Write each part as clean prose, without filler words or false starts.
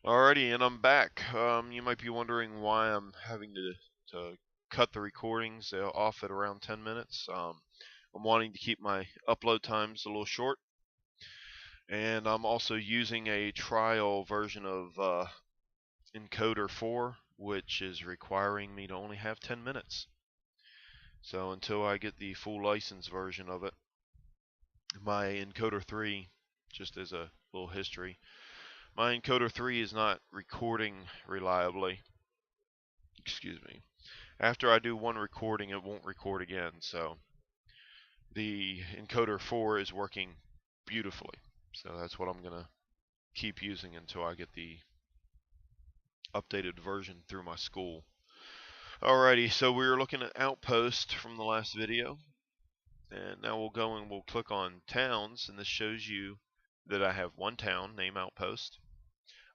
Alrighty, and I'm back. You might be wondering why I'm having to cut the recordings off at around 10 minutes. I'm wanting to keep my upload times a little short, and I'm also using a trial version of Encoder 4, which is requiring me to only have 10 minutes. So until I get the full license version of it, my Encoder 3, just as a little history, my Encoder 3 is not recording reliably. Excuse me. After I do one recording, it won't record again. So the Encoder 4 is working beautifully. So that's what I'm going to keep using until I get the updated version through my school. Alrighty, so we were looking at Outpost from the last video. And now we'll go and we'll click on Towns, and this shows you that I have one town, name Outpost.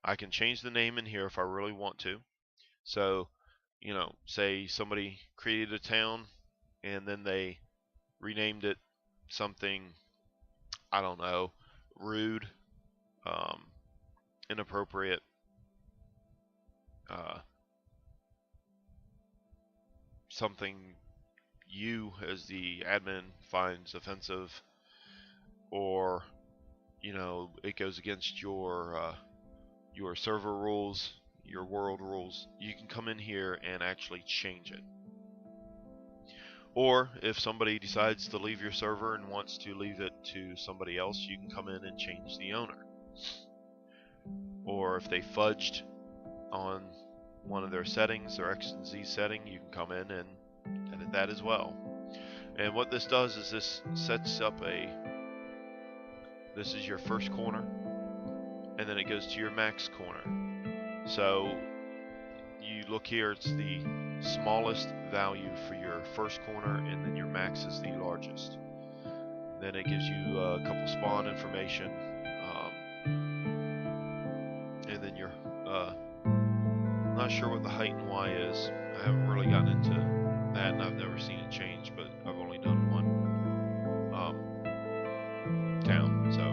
I can change the name in here if I really want to. So, say somebody created a town and then they renamed it something, I don't know, rude, inappropriate, something you as the admin finds offensive, or it goes against your server rules, your world rules. You can come in here and actually change it. Or if somebody decides to leave your server and wants to leave it to somebody else, you can come in and change the owner. Or if they fudged on one of their settings, their X and Z setting, you can come in and edit that as well. And what this does is this sets up this is your first corner, and then it goes to your max corner. So you look here, it's the smallest value for your first corner, and then your max is the largest. Then it gives you a couple spawn information, and then you're not sure what the height and Y is. I haven't really gotten into that, and I've never seen it change, but I've only done one town, so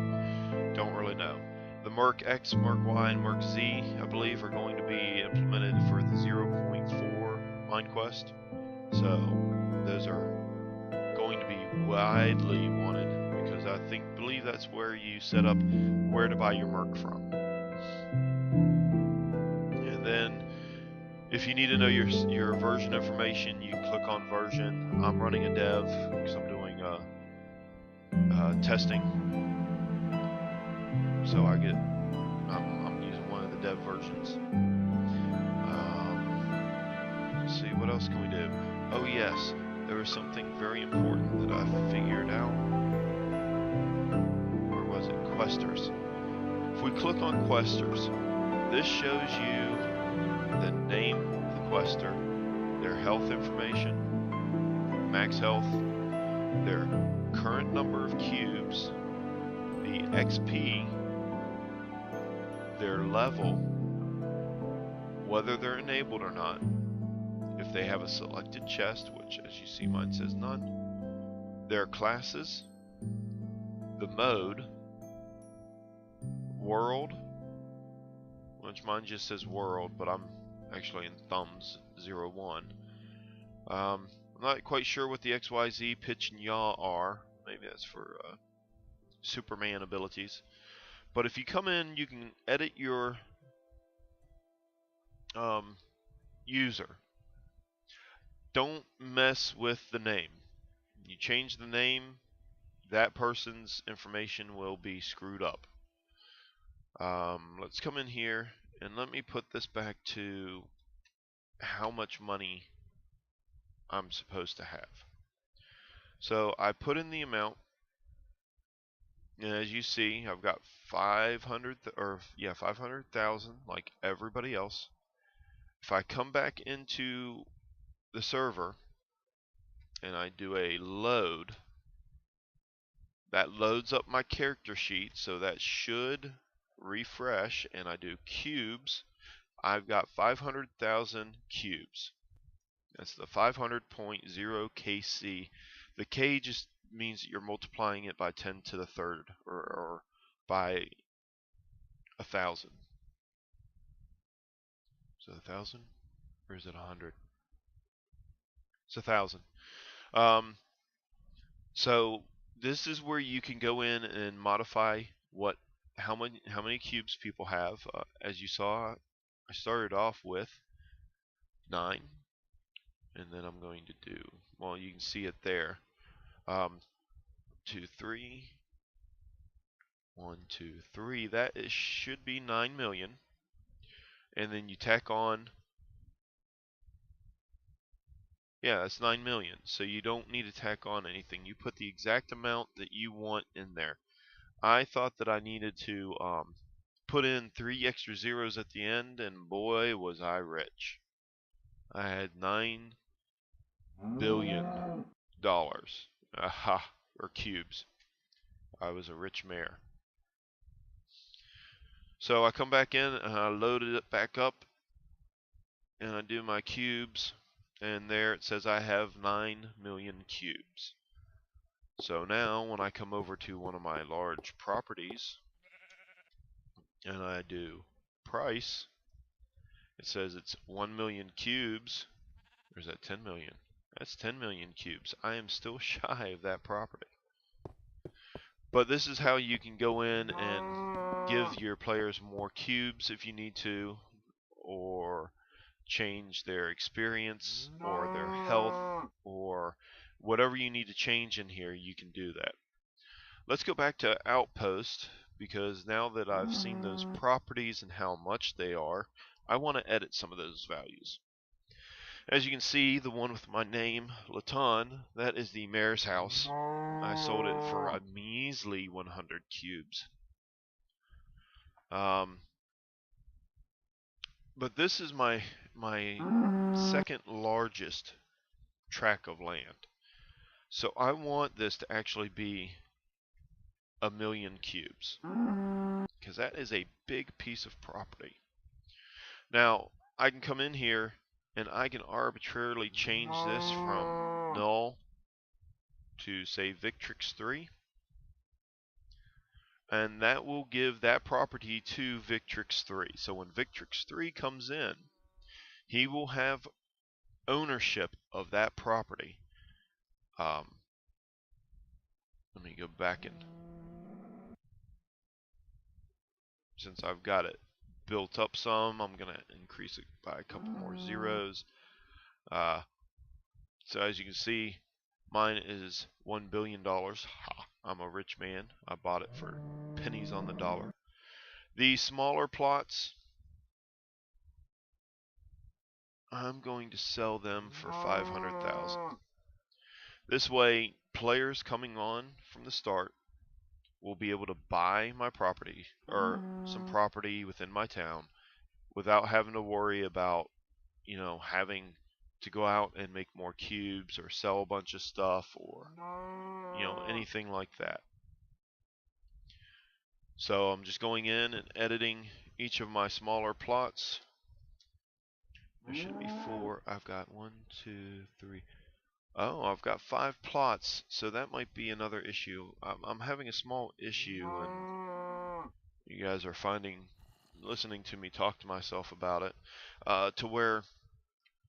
don't really know. The Merc X, Merc Y, and Merc Z, I believe, are going to be implemented for the 0.4 MineQuest. So those are going to be widely wanted, because I believe that's where you set up where to buy your Merc from. And then if you need to know your version information, you click on version. I'm running a dev because I'm doing testing. So I'm using one of the dev versions. Let's see, what else can we do? Oh yes, there was something very important that I figured out. Where was it? Questers. If we click on Questers, this shows you the name of the quester, their health information, max health, their current number of cubes, the XP, their level, whether they're enabled or not, if they have a selected chest, which as you see mine says none, their classes, the mode, world, which mine just says world, but I'm actually in thumbs 01. I'm not quite sure what the XYZ, pitch, and yaw are. Maybe that's for Superman abilities. But if you come in, you can edit your user. Don't mess with the name. You change the name, that person's information will be screwed up. Let's come in here and let me put this back to how much money I'm supposed to have. So I put in the amount, and as you see, I've got 500,000 like everybody else. If I come back into the server and I do a load, that loads up my character sheet, so that should refresh, and I do cubes. I've got 500,000 cubes. That's the 500.0 KC. The K just means that you're multiplying it by 10 to the third, or by 1,000. Is it 1,000 or is it 100? It's 1,000. So this is where you can go in and modify how many cubes people have. As you saw, I started off with 9, and then I'm going to do, well, you can see it there. 2, 3, 1, 2, 3. That should be 9 million. And then you tack on, yeah, that's 9 million. So you don't need to tack on anything. You put the exact amount that you want in there. I thought that I needed to put in 3 extra zeros at the end, and boy, was I rich. I had $9 billion. Aha, or cubes. I was a rich mayor. So I come back in and I loaded it back up and I do my cubes, and there it says I have 9 million cubes. So now when I come over to one of my large properties and I do price, it says it's 1 million cubes. Or is that 10 million? That's 10 million cubes. I am still shy of that property. But this is how you can go in and give your players more cubes if you need to, or change their experience or their health, or whatever you need to change in here, you can do that. Let's go back to Outpost, because now that I've seen those properties and how much they are, I want to edit some of those values. As you can see, the one with my name, Laton, that is the mayor's house. I sold it for a measly 100 cubes. But this is my second largest tract of land. So I want this to actually be 1 million cubes, because that is a big piece of property. Now, I can come in here and I can arbitrarily change this from null to, say, Victrix 3. And that will give that property to Victrix 3. So when Victrix 3 comes in, he will have ownership of that property. Let me go back and, since I've got it built up some, I'm going to increase it by a couple more zeros. So as you can see, mine is $1 billion. Ha, I'm a rich man. I bought it for pennies on the dollar. The smaller plots, I'm going to sell them for 500,000. This way, players coming on from the start will be able to buy my property, or some property within my town, without having to worry about, having to go out and make more cubes or sell a bunch of stuff, or anything like that. So I'm just going in and editing each of my smaller plots. There should be 4. I've got 1, 2, 3. Oh, I've got 5 plots, so that might be another issue. I'm having a small issue, and you guys are listening to me talk to myself about it, to where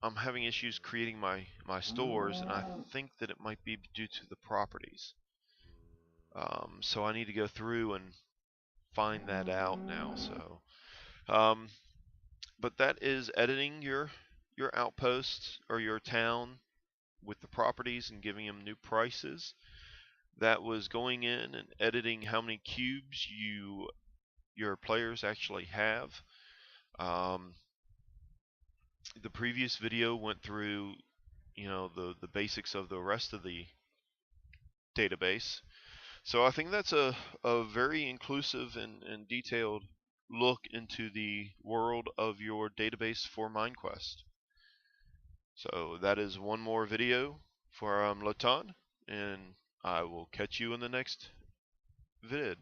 I'm having issues creating my stores, and I think that it might be due to the properties. So I need to go through and find that out now. So, but that is editing your outposts or your town with the properties and giving them new prices. That was going in and editing how many cubes your players actually have. The previous video went through, the basics of the rest of the database. So I think that's a very inclusive and detailed look into the world of your database for MineQuest. So that is one more video for Laton, and I will catch you in the next vid.